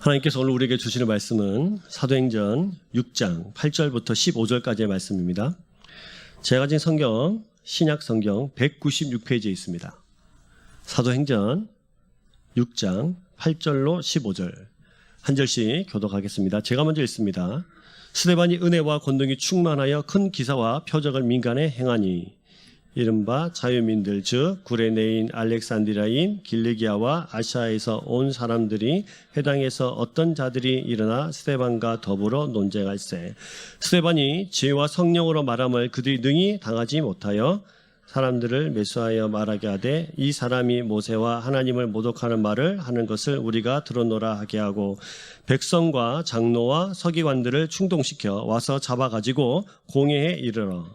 하나님께서 오늘 우리에게 주시는 말씀은 사도행전 6장 8절부터 15절까지의 말씀입니다. 제가 가진 성경, 신약 성경 196페이지에 있습니다. 사도행전 6장 8절로 15절 한 절씩 교독하겠습니다. 제가 먼저 읽습니다. 스데반이 은혜와 권능이 충만하여 큰 기사와 표적을 민간에 행하니 이른바 자유민들 즉 구레네인, 알렉산드리아인, 길리기아와 아시아에서 온 사람들이 회당에서 어떤 자들이 일어나 스데반과 더불어 논쟁할세. 스데반이 지혜와 성령으로 말함을 그들이 능히 당하지 못하여 사람들을 매수하여 말하게 하되 이 사람이 모세와 하나님을 모독하는 말을 하는 것을 우리가 들었노라 하게 하고 백성과 장로와 서기관들을 충동시켜 와서 잡아가지고 공회에 이르러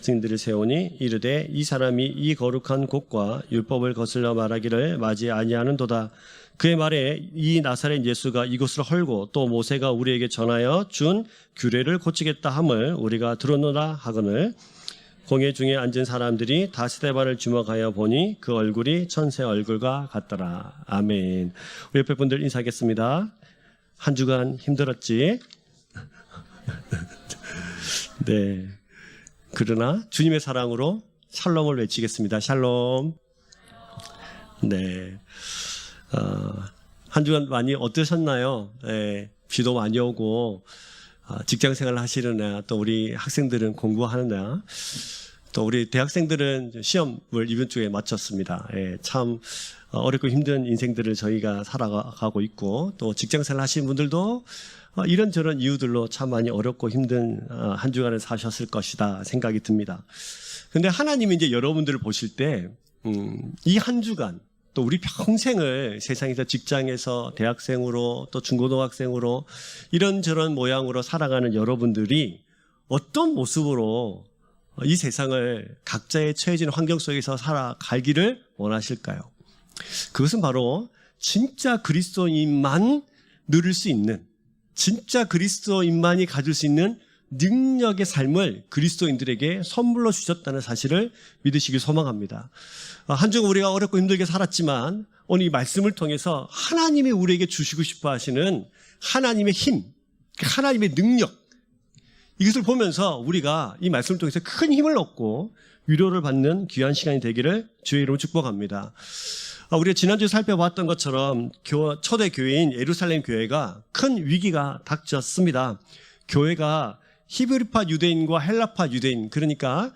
증인들을 세우니 이르되 이 사람이 이 거룩한 곳과 율법을 거슬러 말하기를 맞이 아니하는도다. 그의 말에 이 나사렛 예수가 이곳을 헐고 또 모세가 우리에게 전하여 준 규례를 고치겠다 함을 우리가 들었노라 하거늘 공회 중에 앉은 사람들이 다 스데반을 주목하여 보니 그 얼굴이 천사 얼굴과 같더라. 아멘. 우리 옆에 분들 인사하겠습니다. 한 주간 힘들었지? 네. 그러나 주님의 사랑으로 샬롬을 외치겠습니다. 샬롬. 네. 한 주간 많이 어떠셨나요? 네, 비도 많이 오고 직장 생활을 하시느냐, 또 우리 학생들은 공부하느냐, 또 우리 대학생들은 시험을 이번 주에 마쳤습니다. 예, 참 어렵고 힘든 인생들을 저희가 살아가고 있고, 또 직장 생활 하시는 분들도 이런저런 이유들로 참 많이 어렵고 힘든 한 주간을 사셨을 것이다 생각이 듭니다. 그런데 하나님이 이제 여러분들을 보실 때 이 한 주간 또 우리 평생을 세상에서 직장에서 대학생으로 또 중고등학생으로 이런저런 모양으로 살아가는 여러분들이 어떤 모습으로 이 세상을 각자의 처해진 환경 속에서 살아가기를 원하실까요? 그것은 바로 진짜 그리스도인만 누릴 수 있는, 진짜 그리스도인만이 가질 수 있는 능력의 삶을 그리스도인들에게 선물로 주셨다는 사실을 믿으시길 소망합니다. 한 주간 우리가 어렵고 힘들게 살았지만 오늘 이 말씀을 통해서 하나님이 우리에게 주시고 싶어 하시는 하나님의 힘, 하나님의 능력, 이것을 보면서 우리가 이 말씀을 통해서 큰 힘을 얻고 위로를 받는 귀한 시간이 되기를 주의 이름으로 축복합니다. 우리가 지난주에 살펴봤던 것처럼 초대 교회인 예루살렘 교회가 큰 위기가 닥쳤습니다. 교회가 히브리파 유대인과 헬라파 유대인, 그러니까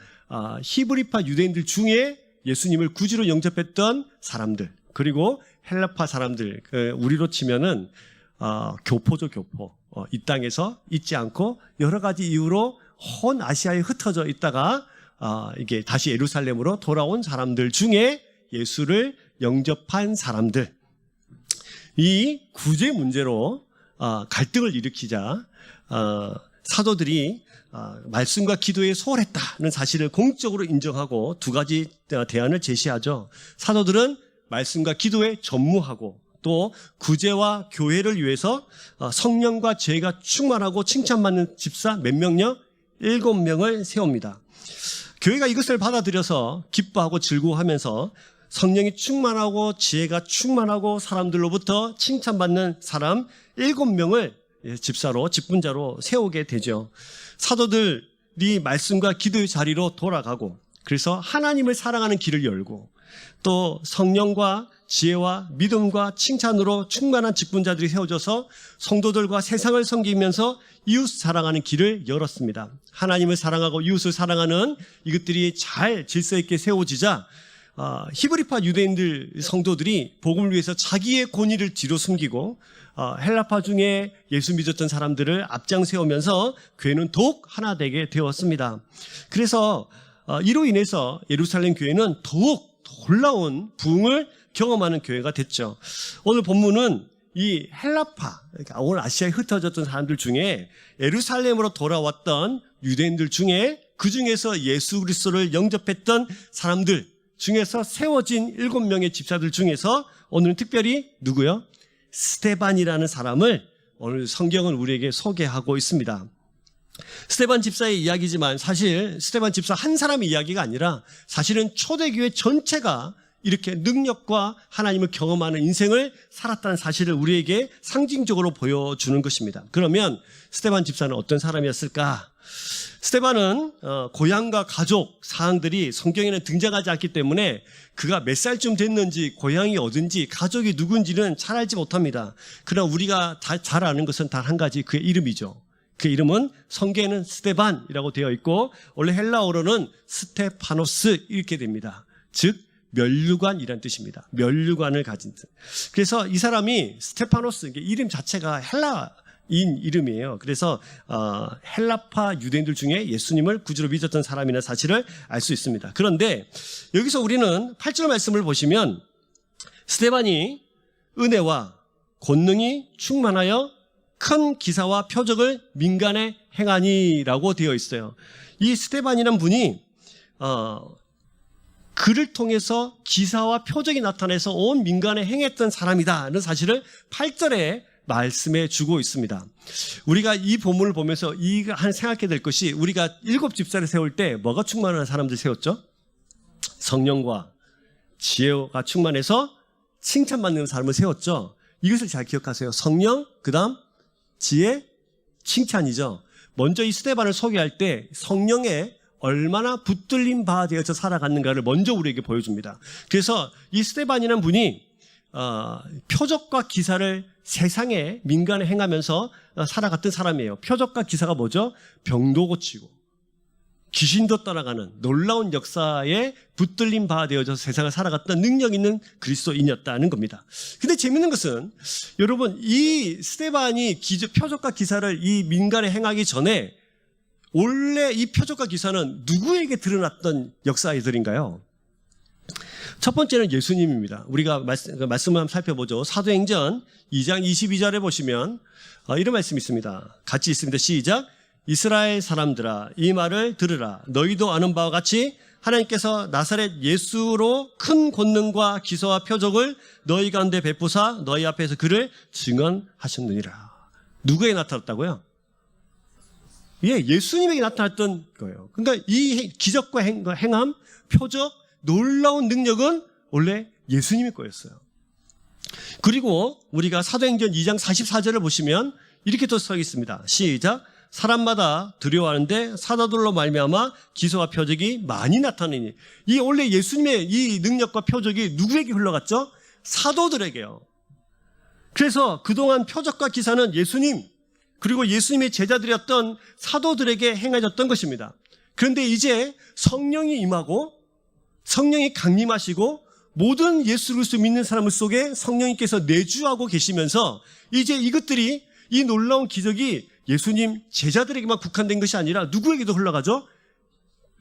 히브리파 유대인들 중에 예수님을 구주로 영접했던 사람들, 그리고 헬라파 사람들, 우리로 치면은 교포죠, 교포. 이 땅에서 있지 않고 여러 가지 이유로 온 아시아에 흩어져 있다가 이게 다시 예루살렘으로 돌아온 사람들 중에 예수를 영접한 사람들, 이 구제 문제로 갈등을 일으키자 사도들이 말씀과 기도에 소홀했다는 사실을 공적으로 인정하고 두 가지 대안을 제시하죠. 사도들은 말씀과 기도에 전무하고 또 구제와 교회를 위해서 성령과 죄가 충만하고 칭찬받는 집사 몇 명요? 7명을 세웁니다. 교회가 이것을 받아들여서 기뻐하고 즐거워하면서 성령이 충만하고 지혜가 충만하고 사람들로부터 칭찬받는 사람 7명을 집사로, 직분자로 세우게 되죠. 사도들이 말씀과 기도의 자리로 돌아가고, 그래서 하나님을 사랑하는 길을 열고, 또 성령과 지혜와 믿음과 칭찬으로 충만한 직분자들이 세워져서 성도들과 세상을 섬기면서 이웃 사랑하는 길을 열었습니다. 하나님을 사랑하고 이웃을 사랑하는 이것들이 잘 질서 있게 세워지자 히브리파 유대인들 성도들이 복음을 위해서 자기의 권위를 뒤로 숨기고 헬라파 중에 예수 믿었던 사람들을 앞장 세우면서 교회는 더욱 하나 되게 되었습니다. 그래서 이로 인해서 예루살렘 교회는 더욱 놀라운 부흥을 경험하는 교회가 됐죠. 오늘 본문은 이 헬라파, 그러니까 오늘 아시아에 흩어졌던 사람들 중에 예루살렘으로 돌아왔던 유대인들 중에 그 중에서 예수 그리스도를 영접했던 사람들 중에서 세워진 7명의 집사들 중에서 오늘은 특별히 누구요? 스데반이라는 사람을 오늘 성경은 우리에게 소개하고 있습니다. 스데반 집사의 이야기지만 사실 스데반 집사 한 사람의 이야기가 아니라 사실은 초대교회 전체가 이렇게 능력과 하나님을 경험하는 인생을 살았다는 사실을 우리에게 상징적으로 보여주는 것입니다. 그러면 스데반 집사는 어떤 사람이었을까? 스데반은 고향과 가족 사항들이 성경에는 등장하지 않기 때문에 그가 몇 살쯤 됐는지, 고향이 어딘지, 가족이 누군지는 잘 알지 못합니다. 그러나 우리가 잘 아는 것은 단 한 가지, 그의 이름이죠. 그 이름은 성경에는 스데반이라고 되어 있고 원래 헬라어로는 스테파노스 이렇게 됩니다. 즉 면류관이라는 뜻입니다. 면류관을 가진 뜻. 그래서 이 사람이 스테파노스, 이름 자체가 헬라인 이름이에요. 그래서 헬라파 유대인들 중에 예수님을 구주로 믿었던 사람이라는 사실을 알 수 있습니다. 그런데 여기서 우리는 8절 말씀을 보시면 스데반이 은혜와 권능이 충만하여 큰 기사와 표적을 민간에 행하니라고 되어 있어요. 이 스데반이라는 분이 그를 통해서 기사와 표적이 나타나서 온 민간에 행했던 사람이다라는 사실을 8절에 말씀해 주고 있습니다. 우리가 이 본문을 보면서 생각해야 될 것이, 우리가 7 집사를 세울 때 뭐가 충만한 사람들 세웠죠? 성령과 지혜가 충만해서 칭찬받는 사람을 세웠죠. 이것을 잘 기억하세요. 성령, 그 다음 지혜, 칭찬이죠. 먼저 이 스데반을 소개할 때 성령에 얼마나 붙들린 바 되어서 살아갔는가를 먼저 우리에게 보여줍니다. 그래서 이 스데반이라는 분이 표적과 기사를 세상에 민간에 행하면서 살아갔던 사람이에요. 표적과 기사가 뭐죠? 병도 고치고 귀신도 떠나가는 놀라운 역사에 붙들린 바 되어서 세상을 살아갔던 능력 있는 그리스도인이었다는 겁니다. 근데 재밌는 것은 여러분, 이 스데반이 표적과 기사를 이 민간에 행하기 전에 원래 이 표적과 기사는 누구에게 드러났던 역사들인가요? 첫 번째는 예수님입니다. 우리가 말씀을 한번 살펴보죠. 사도행전 2장 22절에 보시면 이런 말씀이 있습니다. 같이 있습니다. 시작. 이스라엘 사람들아, 이 말을 들으라. 너희도 아는 바와 같이 하나님께서 나사렛 예수로 큰 권능과 기사와 표적을 너희 가운데 베푸사 너희 앞에서 그를 증언하셨느니라. 누구에게 나타났다고요? 예, 예수님에게 나타났던 거예요. 그러니까 이 기적과 행함, 표적, 놀라운 능력은 원래 예수님의 거였어요. 그리고 우리가 사도행전 2장 44절을 보시면 이렇게 또 써 있습니다. 시작. 사람마다 두려워하는데 사도들로 말미암아 기사와 표적이 많이 나타나니. 이 원래 예수님의 이 능력과 표적이 누구에게 흘러갔죠? 사도들에게요. 그래서 그동안 표적과 기사는 예수님 그리고 예수님의 제자들이었던 사도들에게 행해졌던 것입니다. 그런데 이제 성령이 임하고 성령이 강림하시고 모든 예수 그리스도 믿는 사람 속에 성령님께서 내주하고 계시면서 이제 이것들이, 이 놀라운 기적이 예수님 제자들에게만 국한된 것이 아니라 누구에게도 흘러가죠?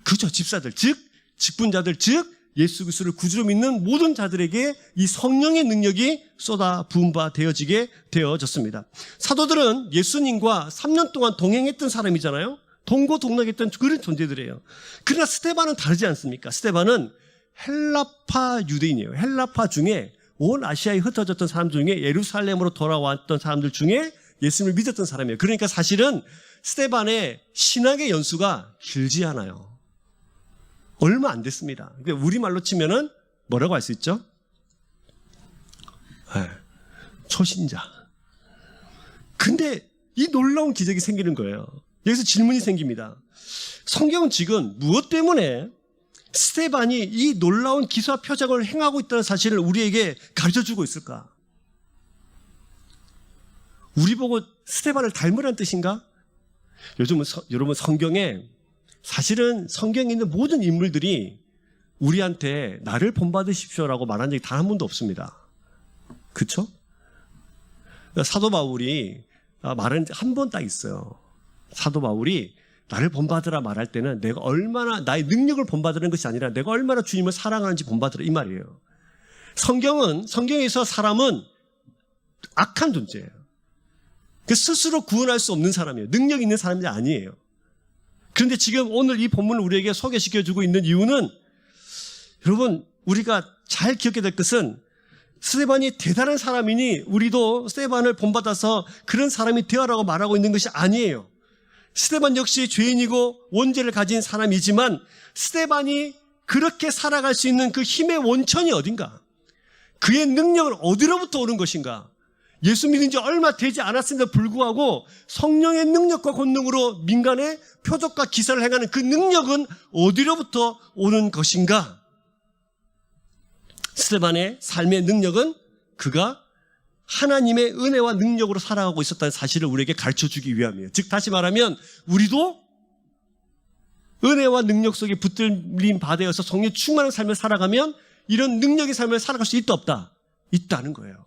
그죠, 집사들, 즉 직분자들, 즉 예수 그리스도를 구주로 믿는 모든 자들에게 이 성령의 능력이 쏟아 부은 바 되어지게 되어졌습니다. 사도들은 예수님과 3년 동안 동행했던 사람이잖아요. 동고동락했던 그런 존재들이에요. 그러나 스데반은 다르지 않습니까? 스데반은 헬라파 유대인이에요. 헬라파 중에 온 아시아에 흩어졌던 사람 중에 예루살렘으로 돌아왔던 사람들 중에 예수님을 믿었던 사람이에요. 그러니까 사실은 스데반의 신학의 연수가 길지 않아요. 얼마 안 됐습니다. 우리말로 치면은 뭐라고 할 수 있죠? 네, 초신자. 근데 이 놀라운 기적이 생기는 거예요. 여기서 질문이 생깁니다. 성경은 지금 무엇 때문에 스데반이 이 놀라운 기사와 표적을 행하고 있다는 사실을 우리에게 가르쳐주고 있을까? 우리 보고 스데반을 닮으라는 뜻인가? 요즘은 여러분, 성경에 사실은 성경에 있는 모든 인물들이 우리한테 나를 본받으십시오라고 말한 적이 단 한 번도 없습니다. 그렇죠? 사도 바울이 말한 한 번 딱 있어요. 사도 바울이 나를 본받으라 말할 때는 내가 얼마나 나의 능력을 본받으는 것이 아니라 내가 얼마나 주님을 사랑하는지 본받으라 이 말이에요. 성경에서 사람은 악한 존재예요. 스스로 구원할 수 없는 사람이에요. 능력 있는 사람이 아니에요. 그런데 지금 오늘 이 본문을 우리에게 소개시켜주고 있는 이유는, 여러분, 우리가 잘 기억해야 될 것은 스데반이 대단한 사람이니 우리도 스데반을 본받아서 그런 사람이 되어라고 말하고 있는 것이 아니에요. 스데반 역시 죄인이고 원죄를 가진 사람이지만 스데반이 그렇게 살아갈 수 있는 그 힘의 원천이 어딘가? 그의 능력은 어디로부터 오는 것인가? 예수 믿은 지 얼마 되지 않았음에도 불구하고 성령의 능력과 권능으로 민간의 표적과 기사를 행하는 그 능력은 어디로부터 오는 것인가? 스데반의 삶의 능력은 그가 하나님의 은혜와 능력으로 살아가고 있었다는 사실을 우리에게 가르쳐주기 위함이에요. 즉 다시 말하면 우리도 은혜와 능력 속에 붙들림 바되어서 성령 충만한 삶을 살아가면 이런 능력의 삶을 살아갈 수 있다 없다? 있다는 거예요.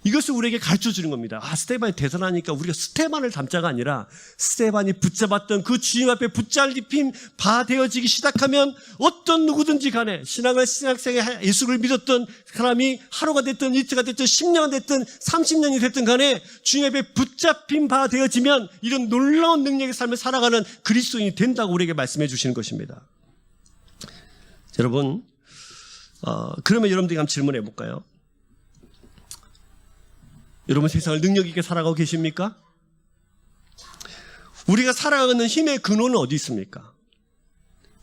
이것을 우리에게 가르쳐주는 겁니다. 스데반이 대단하니까 우리가 스데반을 닮자가 아니라 스데반이 붙잡았던 그 주님 앞에 붙잡힘 바 되어지기 시작하면 어떤 누구든지 간에 신앙생활 예수를 믿었던 사람이 하루가 됐든 이틀가 됐든 10년이 됐든 30년이 됐든 간에 주님 앞에 붙잡힌 바 되어지면 이런 놀라운 능력의 삶을 살아가는 그리스도인이 된다고 우리에게 말씀해 주시는 것입니다. 여러분, 그러면 여러분들이 한번 질문해 볼까요? 여러분 세상을 능력 있게 살아가고 계십니까? 우리가 살아가는 힘의 근원은 어디 있습니까?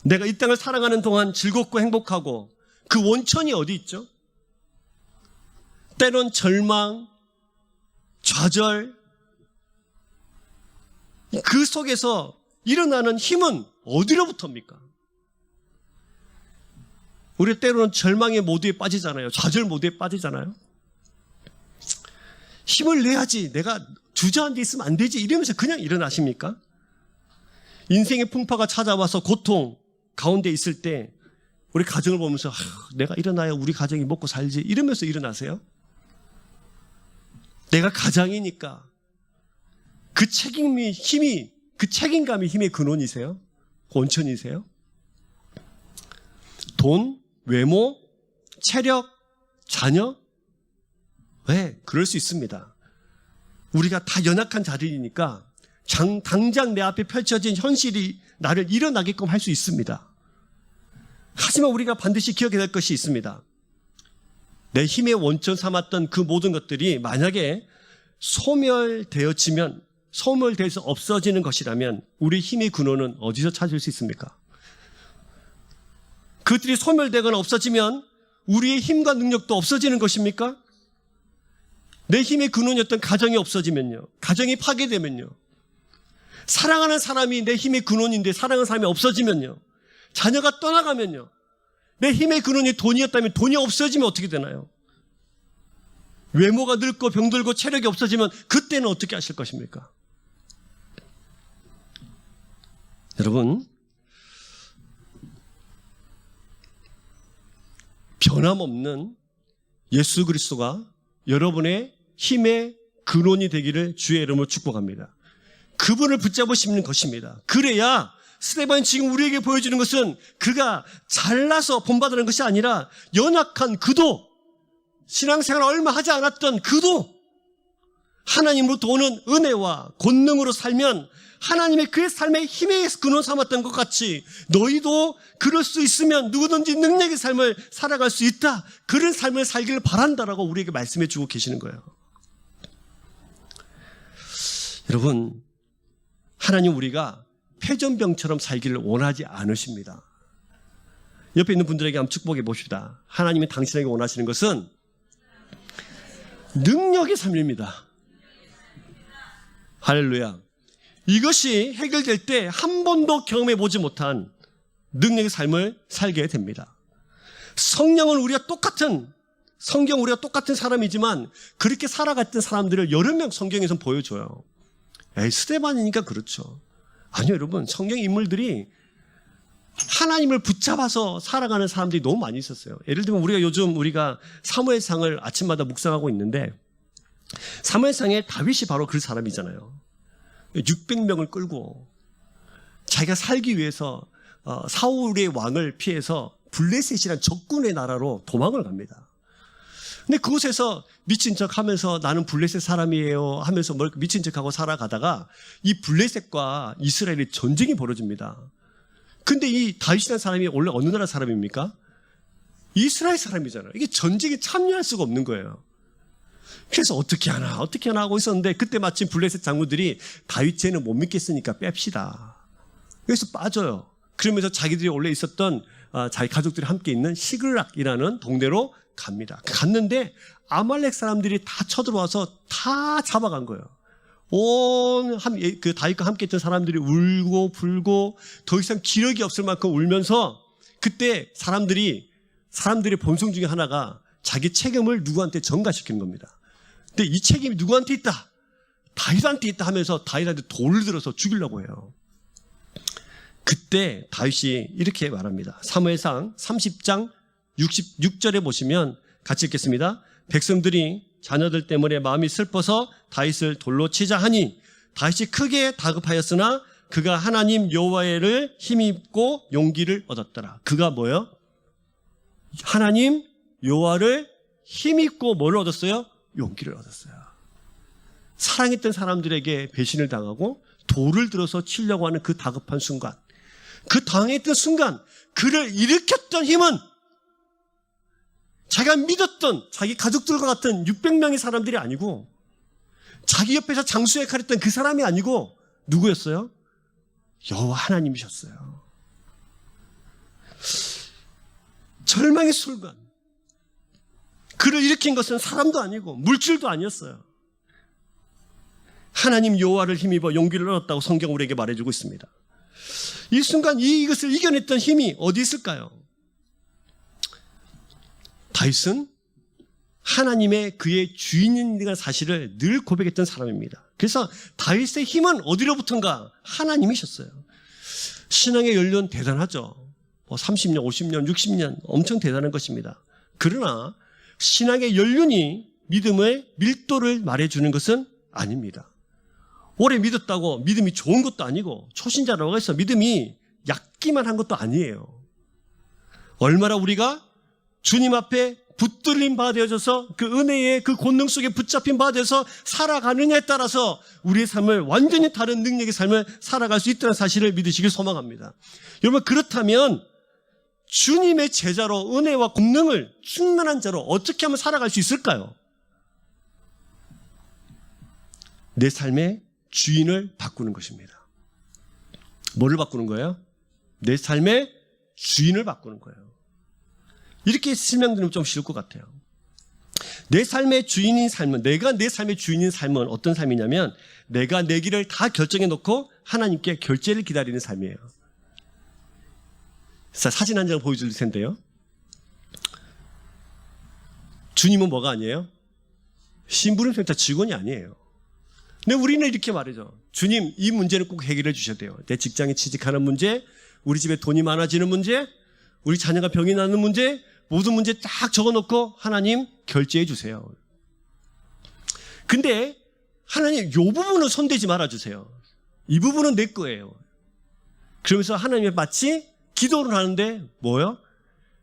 내가 이 땅을 살아가는 동안 즐겁고 행복하고 그 원천이 어디 있죠? 때론 절망, 좌절, 그 속에서 일어나는 힘은 어디로부터입니까? 우리 때로는 절망의 모드에 빠지잖아요. 좌절 모드에 빠지잖아요. 힘을 내야지, 내가 주저앉아 있으면 안 되지 이러면서 그냥 일어나십니까? 인생의 풍파가 찾아와서 고통 가운데 있을 때 우리 가정을 보면서 내가 일어나야 우리 가정이 먹고 살지 이러면서 일어나세요? 내가 가장이니까 그 책임이 힘이, 그 책임감이 힘의 근원이세요? 원천이세요? 돈, 외모, 체력, 자녀? 왜? 그럴 수 있습니다. 우리가 다 연약한 자들이니까 당장 내 앞에 펼쳐진 현실이 나를 일어나게끔 할 수 있습니다. 하지만 우리가 반드시 기억해야 될 것이 있습니다. 내 힘의 원천 삼았던 그 모든 것들이 만약에 소멸되어서 없어지는 것이라면 우리 힘의 근원은 어디서 찾을 수 있습니까? 그것들이 소멸되거나 없어지면 우리의 힘과 능력도 없어지는 것입니까? 내 힘의 근원이었던 가정이 없어지면요, 가정이 파괴되면요, 사랑하는 사람이 내 힘의 근원인데 사랑하는 사람이 없어지면요, 자녀가 떠나가면요, 내 힘의 근원이 돈이었다면 돈이 없어지면 어떻게 되나요? 외모가 늙고 병들고 체력이 없어지면 그때는 어떻게 하실 것입니까? 여러분, 변함없는 예수 그리스도가 여러분의 힘의 근원이 되기를 주의 이름으로 축복합니다. 그분을 붙잡으시는 것입니다. 그래야 스데반이 지금 우리에게 보여주는 것은 그가 잘나서 본받으는 것이 아니라 연약한 그도, 신앙생활 얼마 하지 않았던 그도 하나님으로부터 오는 은혜와 권능으로 살면 하나님의 그의 삶의 힘의 근원 삼았던 것 같이 너희도 그럴 수 있으면 누구든지 능력의 삶을 살아갈 수 있다. 그런 삶을 살기를 바란다라고 우리에게 말씀해 주고 계시는 거예요. 여러분, 하나님 우리가 패전병처럼 살기를 원하지 않으십니다. 옆에 있는 분들에게 한번 축복해 봅시다. 하나님이 당신에게 원하시는 것은 능력의 삶입니다. 할렐루야. 이것이 해결될 때 한 번도 경험해 보지 못한 능력의 삶을 살게 됩니다. 성경은 우리가 똑같은 사람이지만 그렇게 살아갔던 사람들을 여러 명 성경에서 보여줘요. 스데반이니까 그렇죠. 아니요, 여러분, 성경 인물들이 하나님을 붙잡아서 살아가는 사람들이 너무 많이 있었어요. 예를 들면 우리가 사무엘상을 아침마다 묵상하고 있는데 사무엘상에 다윗이 바로 그 사람이잖아요. 600명을 끌고 자기가 살기 위해서 사울의 왕을 피해서 블레셋이라는 적군의 나라로 도망을 갑니다. 근데 그곳에서 미친 척 하면서 나는 블레셋 사람이에요 하면서 미친 척하고 살아가다가 이 블레셋과 이스라엘의 전쟁이 벌어집니다. 근데 이 다윗이라는 사람이 원래 어느 나라 사람입니까? 이스라엘 사람이잖아요. 이게 전쟁에 참여할 수가 없는 거예요. 그래서 어떻게 하나 하고 있었는데 그때 마침 블레셋 장군들이 다윗 쟤는 못 믿겠으니까 뺍시다. 그래서 빠져요. 그러면서 자기들이 원래 있었던 자기 가족들이 함께 있는 시글락이라는 동네로 갑니다. 갔는데 아말렉 사람들이 다 쳐들어와서 다 잡아간 거예요. 그 다윗과 함께 있던 사람들이 울고 불고 더 이상 기력이 없을 만큼 울면서, 그때 사람들의 본성 중에 하나가 자기 책임을 누구한테 전가시키는 겁니다. 근데 이 책임이 누구한테 있다? 다윗한테 있다 하면서 다윗한테 돌을 들어서 죽이려고 해요. 그때 다윗이 이렇게 말합니다. 사무엘상 30장 66절에 보시면 같이 읽겠습니다. 백성들이 자녀들 때문에 마음이 슬퍼서 다윗을 돌로 치자 하니 다윗이 크게 다급하였으나 그가 하나님 여호와를 힘입고 용기를 얻었더라. 그가 뭐예요? 하나님 여호와를 힘입고 뭘 얻었어요? 용기를 얻었어요. 사랑했던 사람들에게 배신을 당하고 돌을 들어서 치려고 하는 그 다급한 순간, 그 당했던 순간 그를 일으켰던 힘은 자기가 믿었던 자기 가족들과 같은 600명의 사람들이 아니고, 자기 옆에서 장수 역할을 했던 그 사람이 아니고 누구였어요? 여호와 하나님이셨어요. 절망의 순간 그를 일으킨 것은 사람도 아니고 물질도 아니었어요. 하나님 여호와를 힘입어 용기를 얻었다고 성경 우리에게 말해주고 있습니다. 이 순간 이것을 이겨냈던 힘이 어디 있을까요? 다윗은 하나님의 그의 주인인 사실을 늘 고백했던 사람입니다. 그래서 다윗의 힘은 어디로부터인가? 하나님이셨어요. 신앙의 연륜 대단하죠. 30년, 50년, 60년 엄청 대단한 것입니다. 그러나 신앙의 연륜이 믿음의 밀도를 말해주는 것은 아닙니다. 오래 믿었다고 믿음이 좋은 것도 아니고, 초신자라고 해서 믿음이 얕기만 한 것도 아니에요. 얼마나 우리가 주님 앞에 붙들린 바 되어져서 그 은혜의 그 권능 속에 붙잡힌 바 되어서 살아가느냐에 따라서 우리의 삶을 완전히 다른 능력의 삶을 살아갈 수 있다는 사실을 믿으시길 소망합니다. 여러분, 그렇다면 주님의 제자로 은혜와 권능을 충만한 자로 어떻게 하면 살아갈 수 있을까요? 내 삶의 주인을 바꾸는 것입니다. 뭐를 바꾸는 거예요? 내 삶의 주인을 바꾸는 거예요. 이렇게 설명드리면 좀 쉬울 것 같아요. 내 삶의 주인인 삶은, 내가 내 삶의 주인인 삶은 어떤 삶이냐면, 내가 내 길을 다 결정해 놓고 하나님께 결제를 기다리는 삶이에요. 자, 사진 한 장 보여줄 텐데요. 주님은 뭐가 아니에요? 심부름센터 직원이 아니에요. 근데 우리는 이렇게 말하죠. 주님, 이 문제는 꼭 해결해 주셔야 돼요. 내 직장에 취직하는 문제, 우리 집에 돈이 많아지는 문제, 우리 자녀가 병이 나는 문제, 모든 문제 딱 적어놓고 하나님 결제해 주세요. 근데 하나님 이 부분은 손대지 말아주세요. 이 부분은 내 거예요. 그러면서 하나님이 마치 기도를 하는데 뭐요?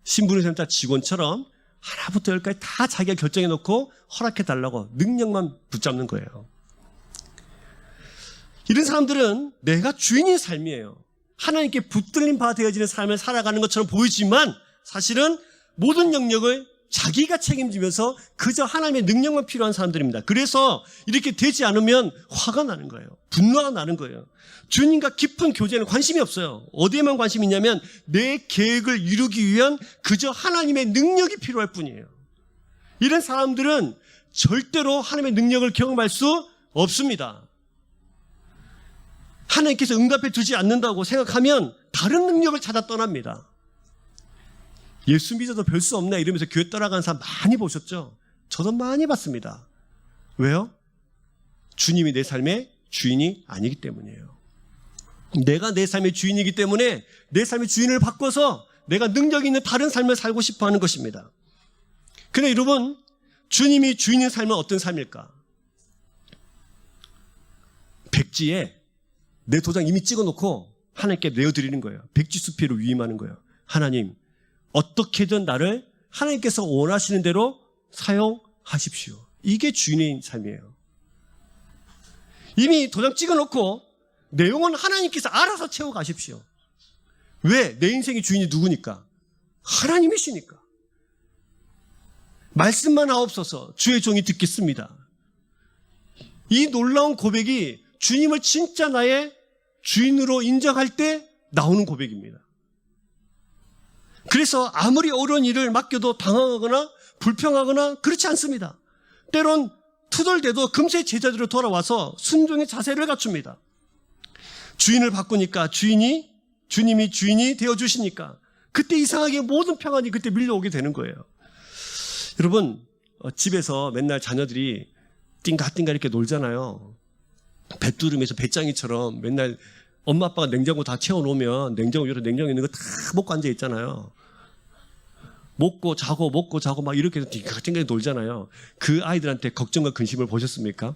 신부름센터 직원처럼 하나부터 열까지 다 자기가 결정해 놓고 허락해 달라고 능력만 붙잡는 거예요. 이런 사람들은 내가 주인인 삶이에요. 하나님께 붙들린 바 되어지는 삶을 살아가는 것처럼 보이지만 사실은 모든 영역을 자기가 책임지면서 그저 하나님의 능력만 필요한 사람들입니다. 그래서 이렇게 되지 않으면 화가 나는 거예요. 분노가 나는 거예요. 주님과 깊은 교제는 관심이 없어요. 어디에만 관심이 있냐면 내 계획을 이루기 위한 그저 하나님의 능력이 필요할 뿐이에요. 이런 사람들은 절대로 하나님의 능력을 경험할 수 없습니다. 하나님께서 응답해 주지 않는다고 생각하면 다른 능력을 찾아 떠납니다. 예수 믿어도 별 수 없네 이러면서 교회 따라가는 사람 많이 보셨죠? 저도 많이 봤습니다. 왜요? 주님이 내 삶의 주인이 아니기 때문이에요. 내가 내 삶의 주인이기 때문에 내 삶의 주인을 바꿔서 내가 능력 있는 다른 삶을 살고 싶어 하는 것입니다. 그런데 여러분, 주님이 주인인 삶은 어떤 삶일까? 백지에 내 도장 이미 찍어놓고 하나님께 내어드리는 거예요. 백지수피로 위임하는 거예요. 하나님, 어떻게든 나를 하나님께서 원하시는 대로 사용하십시오. 이게 주인의 삶이에요. 이미 도장 찍어놓고 내용은 하나님께서 알아서 채워가십시오. 왜? 내 인생의 주인이 누구니까? 하나님이시니까. 말씀만 하옵소서, 주의 종이 듣겠습니다. 이 놀라운 고백이 주님을 진짜 나의 주인으로 인정할 때 나오는 고백입니다. 그래서 아무리 어려운 일을 맡겨도 당황하거나 불평하거나 그렇지 않습니다. 때론 투덜대도 금세 제자리로 돌아와서 순종의 자세를 갖춥니다. 주인을 바꾸니까 주님이 주인이 되어주시니까 그때 이상하게 모든 평안이 그때 밀려오게 되는 거예요. 여러분, 집에서 맨날 자녀들이 띵가띵가 이렇게 놀잖아요. 뱃두름에서 배짱이처럼 맨날 엄마 아빠가 냉장고 다 채워놓으면 냉장고에 있는 거 다 먹고 앉아 있잖아요. 먹고 자고 막 이렇게 띵가띵가 놀잖아요. 그 아이들한테 걱정과 근심을 보셨습니까?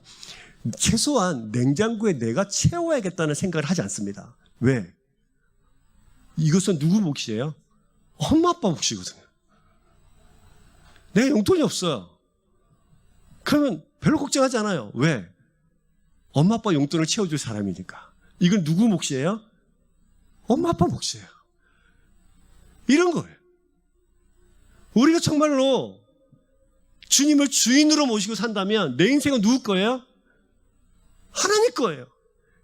최소한 냉장고에 내가 채워야겠다는 생각을 하지 않습니다. 왜? 이것은 누구 몫이에요? 엄마 아빠 몫이거든요. 내가 용돈이 없어요. 그러면 별로 걱정하지 않아요. 왜? 엄마 아빠 용돈을 채워줄 사람이니까. 이건 누구 몫이에요? 엄마 아빠 몫이에요. 이런 거예요. 우리가 정말로 주님을 주인으로 모시고 산다면 내 인생은 누구 거예요? 하나님 거예요.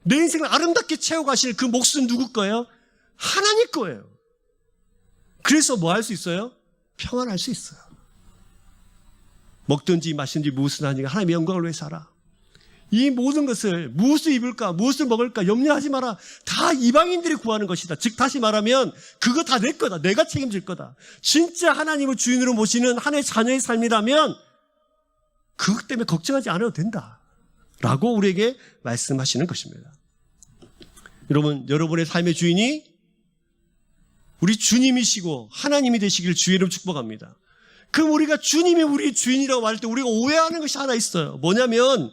내 인생을 아름답게 채워가실 그 몫은 누구 거예요? 하나님 거예요. 그래서 뭐 할 수 있어요? 평안할 수 있어요. 먹든지 마시든지 무엇을 하니까 하나님의 영광을 위해 살아. 이 모든 것을 무엇을 입을까 무엇을 먹을까 염려하지 마라. 다 이방인들이 구하는 것이다. 즉 다시 말하면 그거 다 내 거다. 내가 책임질 거다. 진짜 하나님을 주인으로 모시는 하나님의 자녀의 삶이라면 그것 때문에 걱정하지 않아도 된다 라고 우리에게 말씀하시는 것입니다. 여러분, 여러분의 삶의 주인이 우리 주님이시고 하나님이 되시길 주의 이름으로 축복합니다. 그럼 우리가 주님이 우리 주인이라고 할 때 우리가 오해하는 것이 하나 있어요. 뭐냐면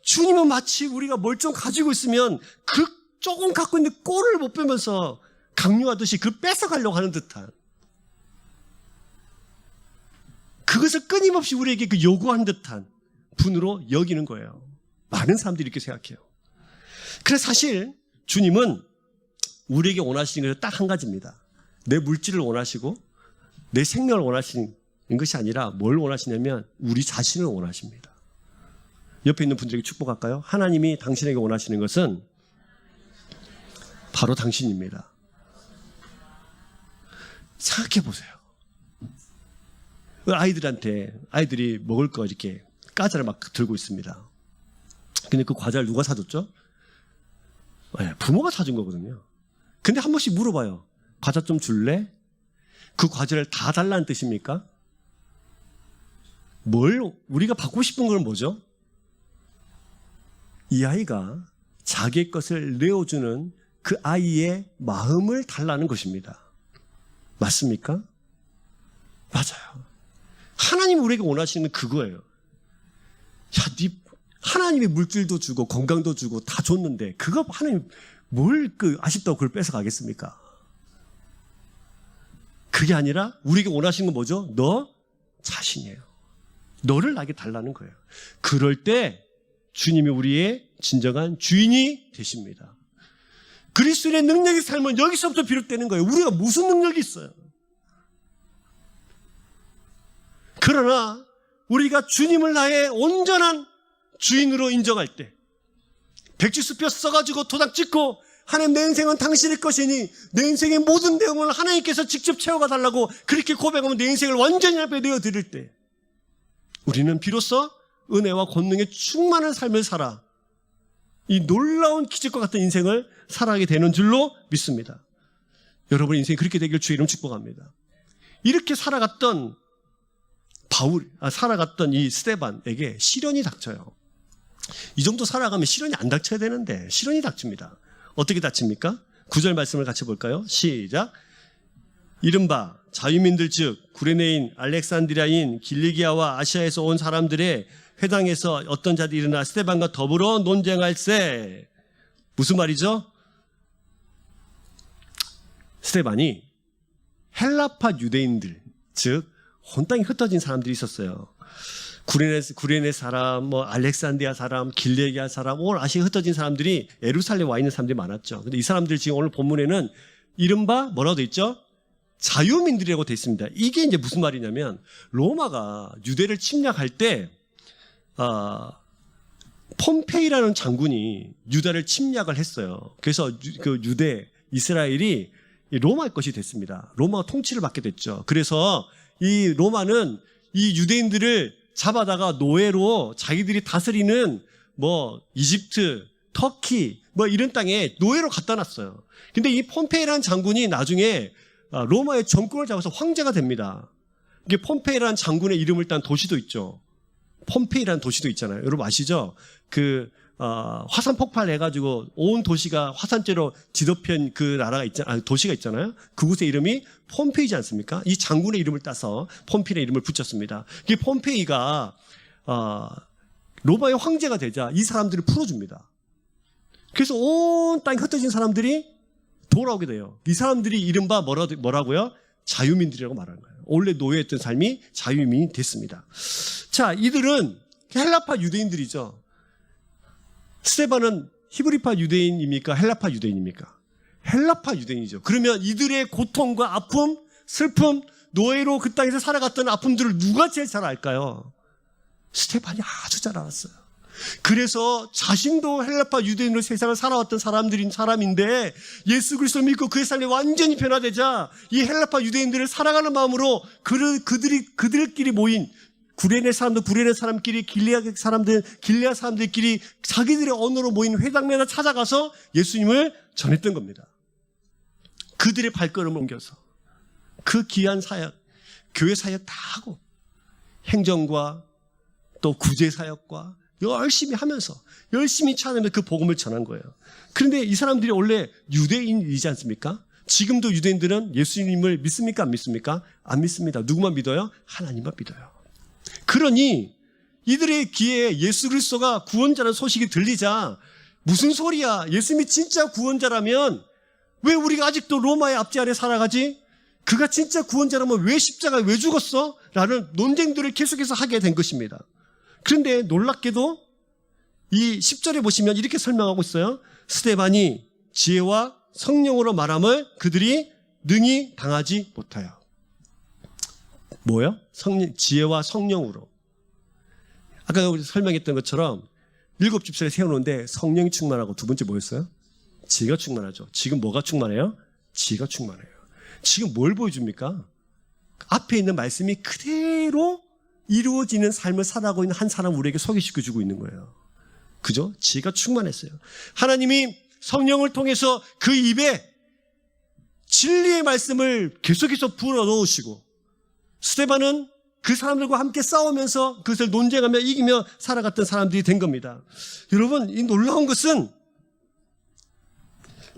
주님은 마치 우리가 뭘 좀 가지고 있으면 그 조금 갖고 있는 꼴을 못 빼면서 강요하듯이 그걸 뺏어가려고 하는 듯한, 그것을 끊임없이 우리에게 그 요구한 듯한 분으로 여기는 거예요. 많은 사람들이 이렇게 생각해요. 그래서 사실 주님은 우리에게 원하시는 것은 딱 한 가지입니다. 내 물질을 원하시고 내 생명을 원하시는 것이 아니라 뭘 원하시냐면 우리 자신을 원하십니다. 옆에 있는 분들에게 축복할까요? 하나님이 당신에게 원하시는 것은 바로 당신입니다. 생각해 보세요. 아이들이 먹을 거 이렇게 과자를 막 들고 있습니다. 근데 그 과자를 누가 사줬죠? 부모가 사준 거거든요. 근데 한 번씩 물어봐요. 과자 좀 줄래? 그 과자를 다 달라는 뜻입니까? 우리가 받고 싶은 건 뭐죠? 이 아이가 자기의 것을 내어주는 그 아이의 마음을 달라는 것입니다. 맞습니까? 맞아요. 하나님이 우리에게 원하시는 그거예요. 하나님이 물질도 주고 건강도 주고 다 줬는데 그거 하나님 아쉽다고 그걸 뺏어가겠습니까? 그게 아니라 우리에게 원하시는 건 뭐죠? 너 자신이에요. 너를 나에게 달라는 거예요. 그럴 때 주님이 우리의 진정한 주인이 되십니다. 그리스도의 능력의 삶은 여기서부터 비롯되는 거예요. 우리가 무슨 능력이 있어요? 그러나 우리가 주님을 나의 온전한 주인으로 인정할 때, 백지수표 써가지고 도장 찍고 하나님 내 인생은 당신의 것이니 내 인생의 모든 내용을 하나님께서 직접 채워가 달라고 그렇게 고백하면 내 인생을 완전히 앞에 내어드릴 때 우리는 비로소 은혜와 권능의 충만한 삶을 살아 이 놀라운 기적과 같은 인생을 살아가게 되는 줄로 믿습니다. 여러분의 인생이 그렇게 되길 주의 이름 축복합니다. 이렇게 살아갔던 이 스데반에게 시련이 닥쳐요. 이 정도 살아가면 시련이 안 닥쳐야 되는데 시련이 닥칩니다. 어떻게 닥칩니까? 9절 말씀을 같이 볼까요? 시작. 이른바 자유민들 즉 구레네인, 알렉산드리아인, 길리기아와 아시아에서 온 사람들의 회당에서 어떤 자들이 일어나 스데반과 더불어 논쟁할세. 무슨 말이죠? 스데반이 헬라파 유대인들, 즉 혼땅이 흩어진 사람들이 있었어요. 구레네 사람, 알렉산드리아 사람, 길리기아 사람, 오늘 아시아에 흩어진 사람들이 예루살렘에 와 있는 사람들이 많았죠. 근데 이 사람들 지금 오늘 본문에는 이른바 뭐라고 돼 있죠? 자유민들이라고 돼 있습니다. 이게 이제 무슨 말이냐면 로마가 유대를 침략할 때 폼페이라는 장군이 유다를 침략을 했어요. 그래서 그 이스라엘이 이 로마의 것이 됐습니다. 로마가 통치를 받게 됐죠. 그래서 이 로마는 이 유대인들을 잡아다가 노예로 자기들이 다스리는 뭐 이집트, 터키 뭐 이런 땅에 노예로 갖다 놨어요. 근데 이 폼페이라는 장군이 나중에 로마의 정권을 잡아서 황제가 됩니다. 이게 폼페이라는 장군의 이름을 딴 도시도 있죠. 폼페이라는 도시도 있잖아요. 여러분 아시죠? 화산 폭발해가지고 온 도시가 화산재로 뒤덮인 그 나라가 도시가 있잖아요. 그곳의 이름이 폼페이지 않습니까? 이 장군의 이름을 따서 폼페이의 이름을 붙였습니다. 이 폼페이가 로마의 황제가 되자 이 사람들을 풀어줍니다. 그래서 온 땅에 흩어진 사람들이 돌아오게 돼요. 이 사람들이 이른바 뭐라고요? 자유민들이라고 말하는 거예요. 원래 노예했던 삶이 자유민이 됐습니다. 자, 이들은 헬라파 유대인들이죠. 스데반은 히브리파 유대인입니까? 헬라파 유대인입니까? 헬라파 유대인이죠. 그러면 이들의 고통과 아픔, 슬픔, 노예로 그 땅에서 살아갔던 아픔들을 누가 제일 잘 알까요? 스데반이 아주 잘 알았어요. 그래서 자신도 헬라파 유대인으로 세상을 살아왔던 사람인데 예수 그리스도 믿고 그의 삶이 완전히 변화되자 이 헬라파 유대인들을 사랑하는 마음으로 그들끼리 모인 구레네 사람들 구레네 사람끼리 길리앗 사람들끼리 자기들의 언어로 모인 회당마다 찾아가서 예수님을 전했던 겁니다. 그들의 발걸음을 옮겨서 그 귀한 사역, 교회 사역 다 하고 행정과 또 구제 사역과 열심히 하면서 열심히 찾아내면서 그 복음을 전한 거예요. 그런데 이 사람들이 원래 유대인이지 않습니까? 지금도 유대인들은 예수님을 믿습니까? 안 믿습니까? 안 믿습니다. 누구만 믿어요? 하나님만 믿어요. 그러니 이들의 귀에 예수 그리스도가 구원자라는 소식이 들리자 무슨 소리야? 예수님이 진짜 구원자라면 왜 우리가 아직도 로마의 압제 아래 살아가지? 그가 진짜 구원자라면 왜 십자가에 왜 죽었어? 라는 논쟁들을 계속해서 하게 된 것입니다. 그런데 놀랍게도 이 10절에 보시면 이렇게 설명하고 있어요. 스데반이 지혜와 성령으로 말함을 그들이 능히 당하지 못하여. 뭐요? 지혜와 성령으로. 아까 우리 설명했던 것처럼 7집사를 세워놓는데 성령이 충만하고 두 번째 뭐였어요? 지혜가 충만하죠. 지금 뭐가 충만해요? 지혜가 충만해요. 지금 뭘 보여줍니까? 앞에 있는 말씀이 그대로 이루어지는 삶을 살아가고 있는 한 사람 우리에게 소개시켜주고 있는 거예요. 그죠? 지혜가 충만했어요. 하나님이 성령을 통해서 그 입에 진리의 말씀을 계속해서 불어넣으시고 스데반은 그 사람들과 함께 싸우면서 그것을 논쟁하며 이기며 살아갔던 사람들이 된 겁니다. 여러분, 이 놀라운 것은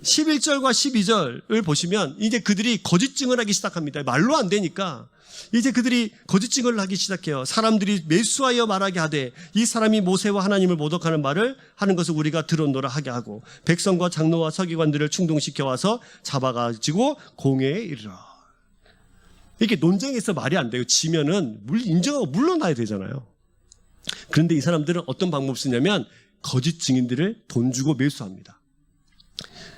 11절과 12절을 보시면 이제 그들이 거짓 증언하기 시작합니다. 말로 안 되니까 이제 그들이 거짓 증언을 하기 시작해요. 사람들이 매수하여 말하게 하되 이 사람이 모세와 하나님을 모독하는 말을 하는 것을 우리가 들었노라 하게 하고 백성과 장로와 서기관들을 충동시켜 와서 잡아가지고 공회에 이르라. 이렇게 논쟁에서 말이 안 돼요. 지면은 인정하고 물러나야 되잖아요. 그런데 이 사람들은 어떤 방법을 쓰냐면 거짓 증인들을 돈 주고 매수합니다.